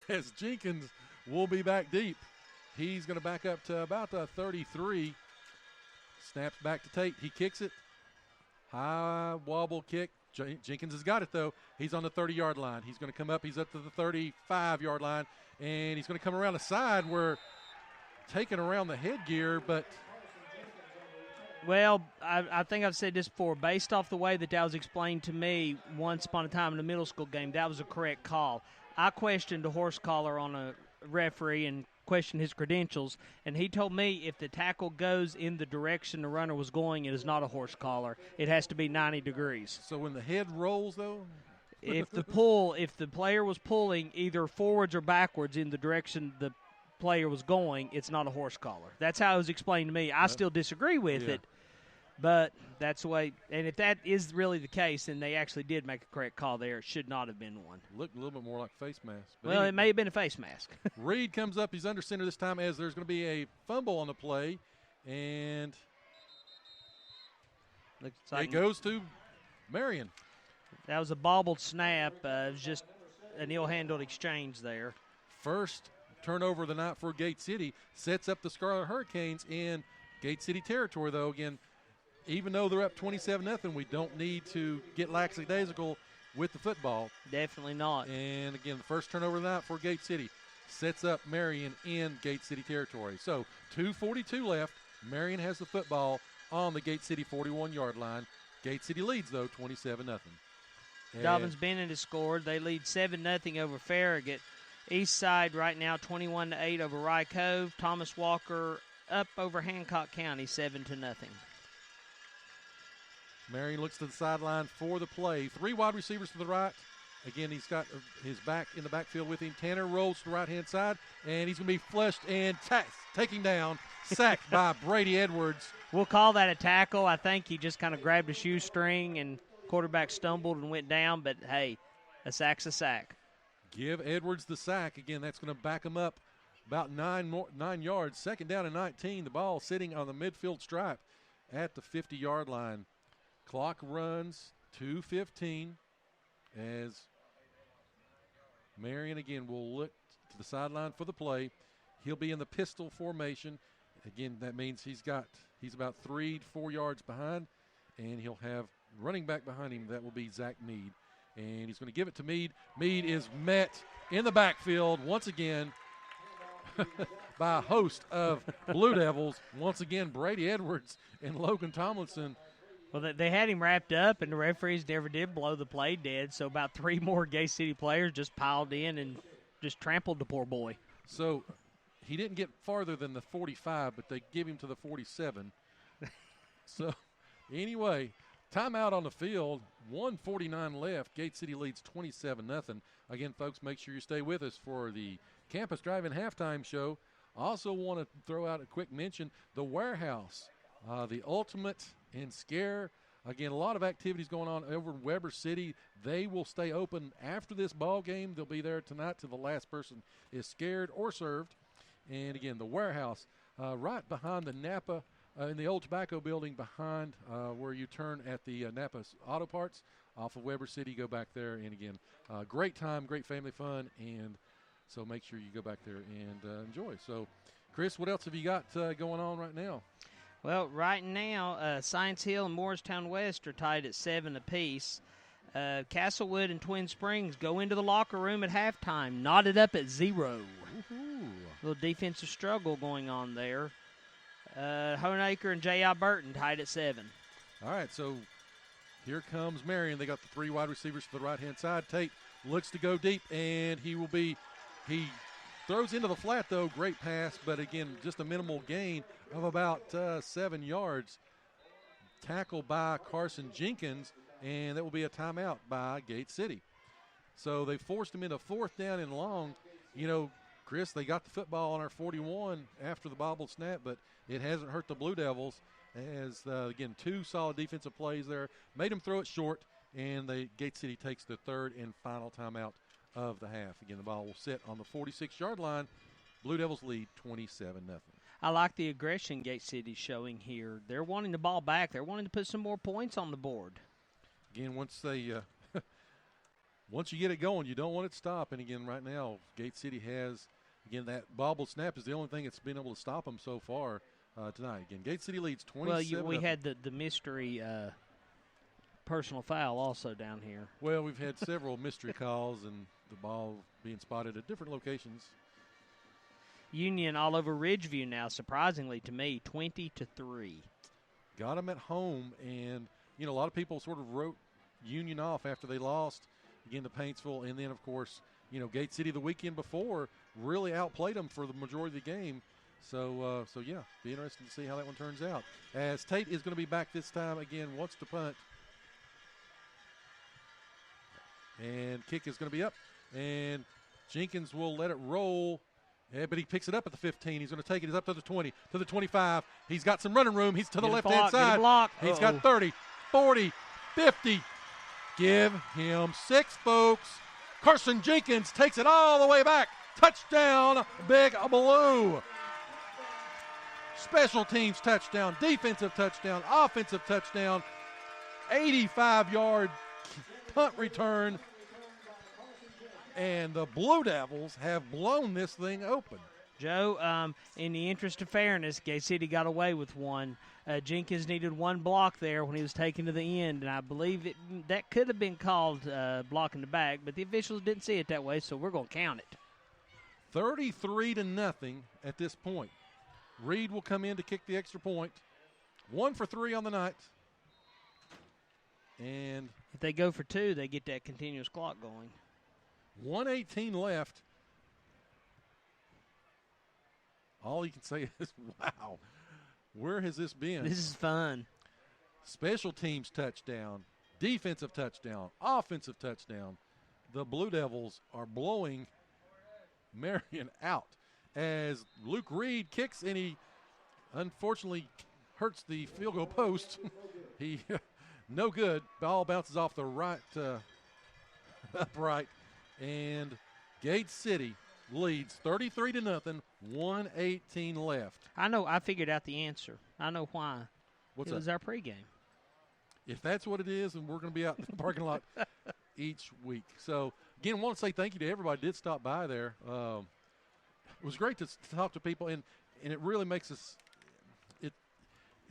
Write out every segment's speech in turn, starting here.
as Jenkins will be back deep. He's going to back up to about the 33. Snaps back to Tate. He kicks it. High wobble kick. Jenkins has got it, though. He's on the 30-yard line. He's going to come up. He's up to the 35-yard line, and he's going to come around the side where taking around the headgear, but well, I think I've said this before. Based off the way that was explained to me once upon a time in a middle school game, that was a correct call. I questioned a horse collar on a referee and questioned his credentials, and he told me if the tackle goes in the direction the runner was going, it is not a horse collar. It has to be 90 degrees. So when the head rolls, though? If the player was pulling either forwards or backwards in the direction the player was going, it's not a horse collar. That's how it was explained to me. I still disagree with it, but that's the way. And if that is really the case, then they actually did make a correct call there. It should not have been one. Looked a little bit more like face mask. Well, it may have been a face mask. Reed comes up. He's under center this time as there's going to be a fumble on the play, and it goes to Marion. That was a bobbled snap. It was just an ill-handled exchange there. First turnover of the night for Gate City, sets up the Scarlet Hurricanes in Gate City territory, though. Again, even though they're up 27-0, we don't need to get lackadaisical with the football. Definitely not. And, again, the first turnover of the night for Gate City sets up Marion in Gate City territory. So 2:42 left. Marion has the football on the Gate City 41-yard line. Gate City leads, though, 27-0. Dobbins Bennett has scored. They lead 7-0 over Farragut. East side right now 21-8 over Rye Cove. Thomas Walker up over Hancock County 7-0. Marion looks to the sideline for the play. 3 wide receivers to the right. Again, he's got his back in the backfield with him. Tanner rolls to the right-hand side, and he's going to be flushed and taken down, sacked by Brady Edwards. We'll call that a tackle. I think he just kind of grabbed a shoestring and quarterback stumbled and went down, but, hey, a sack's a sack. Give Edwards the sack. Again, that's going to back him up about 9 yards. Second down and 19. The ball sitting on the midfield stripe at the 50-yard line. Clock runs 2:15 as Marion again will look to the sideline for the play. He'll be in the pistol formation. Again, that means he's about 3 to 4 yards behind, and he'll have running back behind him. That will be Zach Mead. And he's going to give it to Mead. Mead is met in the backfield once again by a host of Blue Devils. Once again, Brady Edwards and Logan Tomlinson. Well, they had him wrapped up, and the referees never did blow the play dead, so about 3 more Gate City players just piled in and just trampled the poor boy. So he didn't get farther than the 45, but they give him to the 47. So anyway, timeout on the field, 1:49 left. Gate City leads 27-0. Again, folks, make sure you stay with us for the Campus Drive-In halftime show. Also want to throw out a quick mention, the Warehouse, the ultimate in scare. Again, a lot of activities going on over in Weber City. They will stay open after this ball game. They'll be there tonight till the last person is scared or served. And, again, the Warehouse right behind the Napa in the old tobacco building behind where you turn at the Napa Auto Parts off of Weber City. Go back there, and again, great time, great family fun, and so make sure you go back there and enjoy. So, Chris, what else have you got going on right now? Well, right now, Science Hill and Morristown West are tied at 7 apiece. Castlewood and Twin Springs go into the locker room at halftime, knotted up at 0. Woo-hoo. Little defensive struggle going on there. Honeacre and J.I. Burton tied at 7. All right, so here comes Marion. They got the 3 wide receivers to the right-hand side. Tate looks to go deep, and he throws into the flat, though. Great pass, but, again, just a minimal gain of about 7 yards. Tackle by Carson Jenkins, and that will be a timeout by Gate City. So they forced him into 4th down and long. You know, Chris, they got the football on our 41 after the bobbled snap, but it hasn't hurt the Blue Devils as, again, 2 solid defensive plays there. Made them throw it short, and Gate City takes the 3rd and final timeout of the half. Again, the ball will sit on the 46-yard line. Blue Devils lead 27-0. I like the aggression Gate City's showing here. They're wanting the ball back. They're wanting to put some more points on the board. Again, once they once you get it going, you don't want it to stop. And again, right now, Gate City has, again, that bobble snap is the only thing that's been able to stop them so far tonight. Again, Gate City leads 27. Well, we had the mystery personal foul also down here. Well, we've had several mystery calls and the ball being spotted at different locations. Union all over Ridgeview now, surprisingly to me, 20-3. Got them at home, and, you know, a lot of people sort of wrote Union off after they lost, again, to Paintsville. And then, of course, you know, Gate City the weekend before really outplayed them for the majority of the game. So yeah, be interesting to see how that one turns out. As Tate is going to be back this time, again, wants to punt. And kick is going to be up, and Jenkins will let it roll. Yeah, but he picks it up at the 15. He's going to take it. He's up to the 20, to the 25. He's got some running room. He's to the left-hand side. He's got 30, 40, 50. Give him 6, folks. Carson Jenkins takes it all the way back. Touchdown, Big Blue. Special teams touchdown, defensive touchdown, offensive touchdown, 85-yard punt return. And the Blue Devils have blown this thing open. Joe, in the interest of fairness, Gate City got away with one. Jenkins needed one block there when he was taken to the end, and I believe that could have been called blocking the back, but the officials didn't see it that way, so we're going to count it. 33-0 at this point. Reed will come in to kick the extra point. 1 for 3 on the night. And if they go for 2, they get that continuous clock going. 1:18 left. All you can say is, wow, where has this been? This is fun. Special teams touchdown, defensive touchdown, offensive touchdown. The Blue Devils are blowing Marion out as Luke Reed kicks, and he unfortunately hurts the field goal post. He no good. Ball bounces off the right upright. And Gate City leads 33-0, 1:18 left. I know. I figured out the answer. I know why. What's it was our pregame. If that's what it is, then we're going to be out in the parking lot each week. So, again, I want to say thank you to everybody who did stop by there. It was great to talk to people, and it really makes us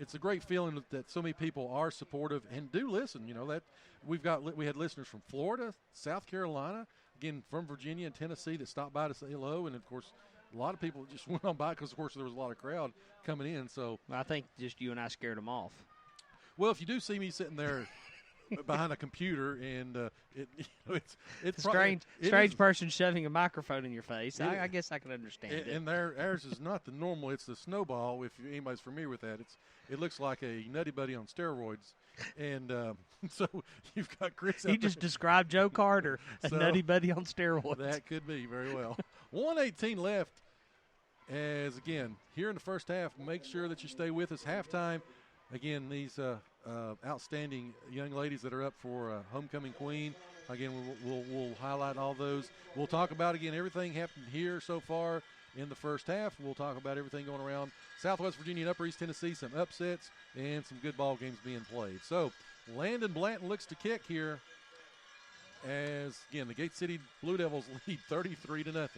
it's a great feeling that so many people are supportive and do listen. You know, that we had listeners from Florida, South Carolina, again, from Virginia and Tennessee that stopped by to say hello. And, of course, a lot of people just went on by because, of course, there was a lot of crowd coming in. So I think just you and I scared them off. Well, if you do see me sitting there behind a computer and it's strange person shoving a microphone in your face. I guess I can understand it. And ours is not the normal. It's the snowball. If anybody's familiar with that, it looks like a Nutty Buddy on steroids. And so you've got Chris. He just described Joe Carter, a Nutty Buddy on steroids. That could be very well. 1:18 left. As again here in the first half, make sure that you stay with us. Halftime. Again, these outstanding young ladies that are up for Homecoming Queen. Again, we'll highlight all those. We'll talk about, again, everything happened here so far in the first half. We'll talk about everything going around Southwest Virginia and Upper East Tennessee, some upsets, and some good ball games being played. So, Landon Blanton looks to kick here as, again, the Gate City Blue Devils lead 33-0.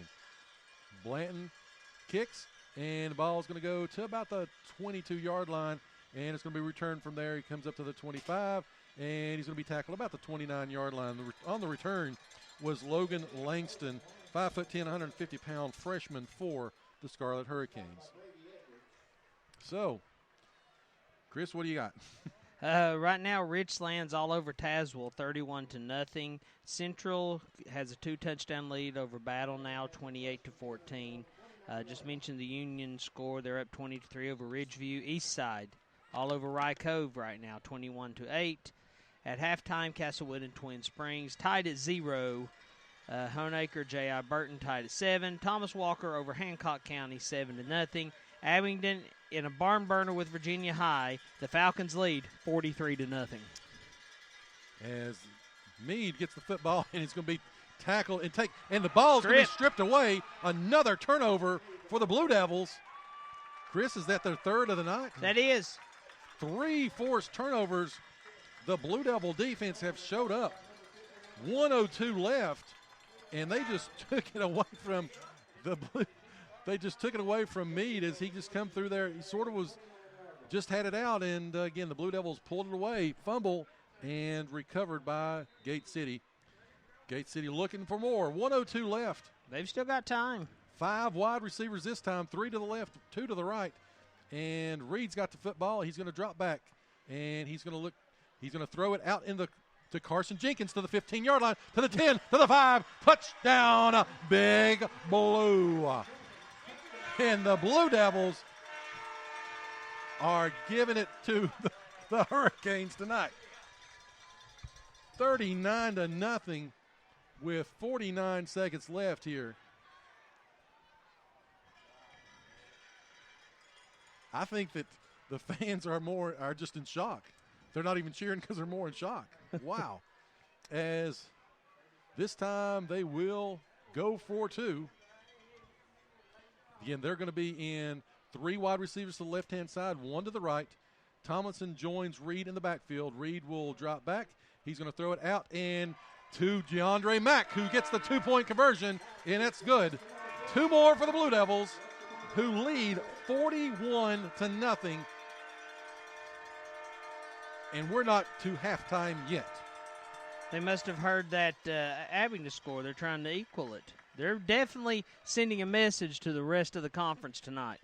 Blanton kicks, and the ball is going to go to about the 22-yard line. And it's going to be returned from there. He comes up to the 25, and he's going to be tackled about the 29-yard line. On the return was Logan Langston, 5'10", 150-pound freshman for the Scarlet Hurricanes. So, Chris, what do you got? Right now, Richlands all over Tazewell, 31-0. Central has a 2-touchdown lead over Battle now, 28-14. Just mentioned the Union score. They're up 20-3 over Ridgeview. East Side all over Rye Cove right now, 21-8. At halftime, Castlewood and Twin Springs tied at 0. Honaker, J.I. Burton tied at 7. Thomas Walker over Hancock County, 7-0. Abingdon in a barn burner with Virginia High. The Falcons lead 43-0. As Meade gets the football, and he's going to be tackled and the ball's going to be stripped away. Another turnover for the Blue Devils. Chris, is that their third of the night? That is. 3 forced turnovers. The Blue Devil defense have showed up. 1:02 left, and they just took it away from the Blue. They just took it away from Meade as he just come through there. He sort of was just had it out, and again, the Blue Devils pulled it away, fumble, and recovered by Gate City. Gate City looking for more. 1:02 left. They've still got time. 5 wide receivers this time, 3 to the left, 2 to the right. And Reed's got the football. He's going to drop back, and he's going to look. He's going to throw it out to Carson Jenkins to the 15-yard line, to the 10, to the 5. Touchdown, Big Blue. And the Blue Devils are giving it to the Hurricanes tonight. 39-0 with 49 seconds left here. I think that the fans are just in shock. They're not even cheering because they're more in shock. Wow. As this time they will go for 2. Again, they're going to be in 3 wide receivers to the left-hand side, 1 to the right. Tomlinson joins Reed in the backfield. Reed will drop back. He's going to throw it out and to DeAndre Mack, who gets the 2-point conversion, and it's good. 2 more for the Blue Devils, who lead 41-0. And we're not to halftime yet. They must have heard that having to score. They're trying to equal it. They're definitely sending a message to the rest of the conference tonight.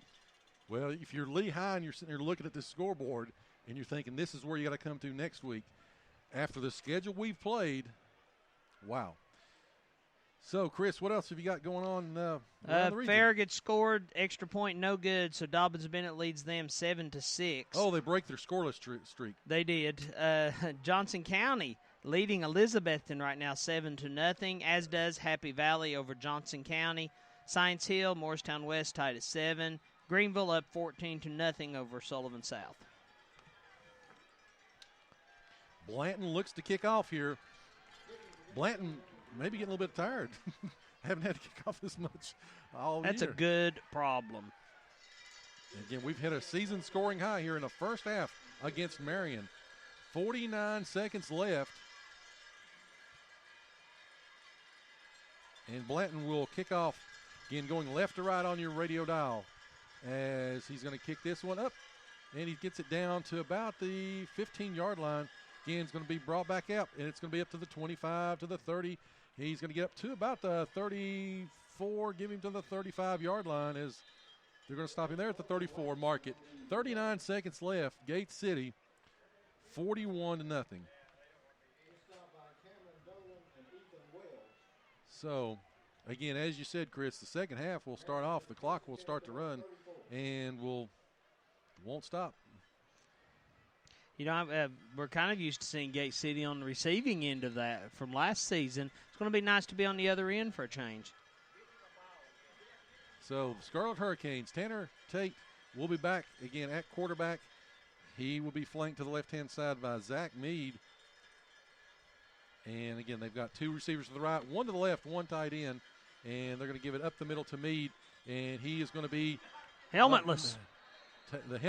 Well, if you're Lehigh and you're sitting there looking at this scoreboard and you're thinking this is where you got to come to next week, after the schedule we've played, wow. So, Chris, what else have you got going on around the region? Farragut scored, extra point, no good, so Dobbins-Bennett leads them 7-6. Oh, they break their scoreless streak. They did. Johnson County leading Elizabethton right now 7-0, as does Happy Valley over Johnson County. Science Hill, Morristown West tied at 7. Greenville up 14-0 over Sullivan South. Blanton looks to kick off here. Blanton maybe getting a little bit tired. Haven't had to kick off this much all That's year. a good problem. Again, we've hit a season scoring high here in the first half against Marion. 49 seconds left. And Blanton will kick off, again, going left to right on your radio dial as he's going to kick this one up. And he gets it down to about the 15-yard line. Again, it's going to be brought back up, and it's going to be up to the 25, to the 30. He's going to get up to about the 34, give him to the 35-yard line as they're going to stop him there at the 34, mark it. 39 seconds left, Gate City, 41-0. So, again, as you said, Chris, the second half will start off. The clock will start to run, and won't stop. You know, we're kind of used to seeing Gate City on the receiving end of that from last season. It's going to be nice to be on the other end for a change. So, Scarlet Hurricanes, Tanner Tate will be back again at quarterback. He will be flanked to the left-hand side by Zach Meade. And, again, they've got 2 receivers to the right, 1 to the left, 1 tight end. And they're going to give it up the middle to Meade. And he is going to be helmetless. The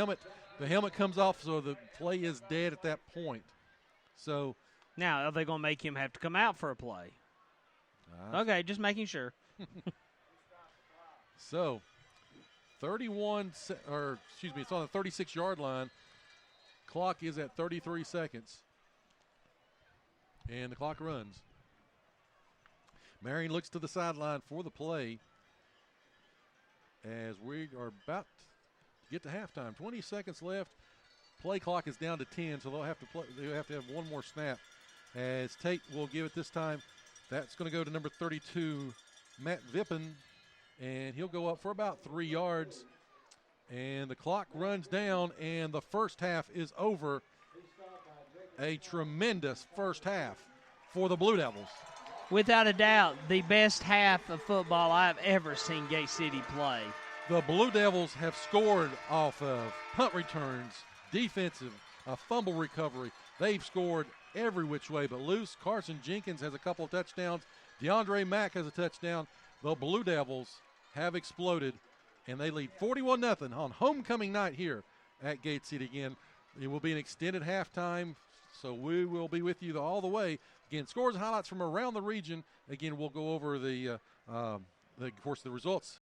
helmet comes off, so the play is dead at that point. So now, are they going to make him have to come out for a play? Okay, just making sure. So, it's on the 36-yard line. Clock is at 33 seconds. And the clock runs. Marion looks to the sideline for the play as we are about to get to halftime. 20 seconds left. Play clock is down to 10, so they'll have to have one more snap. As Tate will give it this time. That's going to go to number 32, Matt Vippen, and he'll go up for about 3 yards. And the clock runs down, and the first half is over. A tremendous first half for the Blue Devils. Without a doubt, the best half of football I've ever seen Gate City play. The Blue Devils have scored off of punt returns, defensive, a fumble recovery. They've scored every which way but loose. Carson Jenkins has a couple of touchdowns. DeAndre Mack has a touchdown. The Blue Devils have exploded, and they lead 41-0 on homecoming night here at Gate City again. It will be an extended halftime, so we will be with you all the way Again, scores and highlights from around the region. Again, we'll go over of course, the results